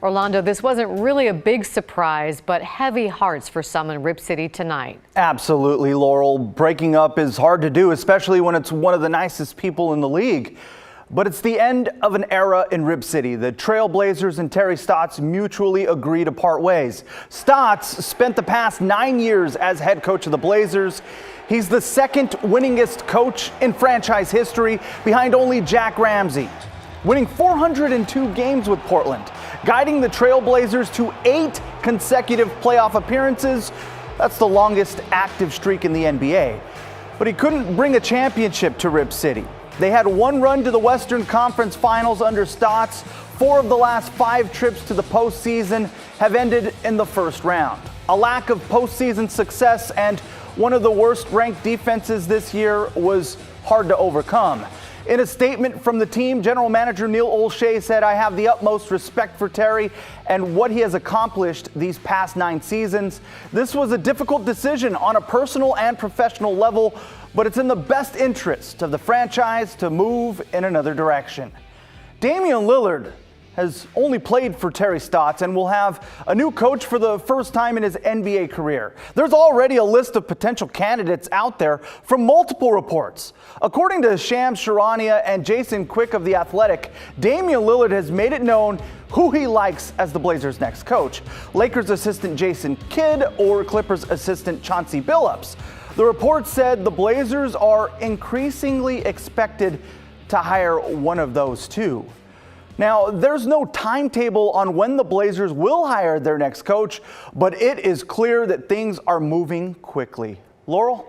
Orlando, this wasn't really a big surprise, but heavy hearts for some in Rip City tonight. Absolutely, Laurel. Breaking up is hard to do, especially when it's one of the nicest people in the league. But it's the end of an era in Rip City. The Trailblazers and Terry Stotts mutually agree to part ways. Stotts spent the past 9 years as head coach of the Blazers. He's the second winningest coach in franchise history, behind only Jack Ramsey, winning 402 games with Portland, guiding the Trailblazers to 8 consecutive playoff appearances. That's the longest active streak in the NBA. But he couldn't bring a championship to Rip City. They had one run to the Western Conference Finals under Stotts. 4 of the last 5 trips to the postseason have ended in the first round. A lack of postseason success and one of the worst-ranked defenses this year was hard to overcome. In a statement from the team, General Manager Neil Olshey said, "I have the utmost respect for Terry and what he has accomplished these past 9 seasons. This was a difficult decision on a personal and professional level, but it's in the best interest of the franchise to move in another direction." Damian Lillard has only played for Terry Stotts and will have a new coach for the first time in his NBA career. There's already a list of potential candidates out there from multiple reports. According to Shams Charania and Jason Quick of The Athletic, Damian Lillard has made it known who he likes as the Blazers' next coach: Lakers assistant Jason Kidd or Clippers assistant Chauncey Billups. The report said the Blazers are increasingly expected to hire one of those two. Now, there's no timetable on when the Blazers will hire their next coach, but it is clear that things are moving quickly. Laurel?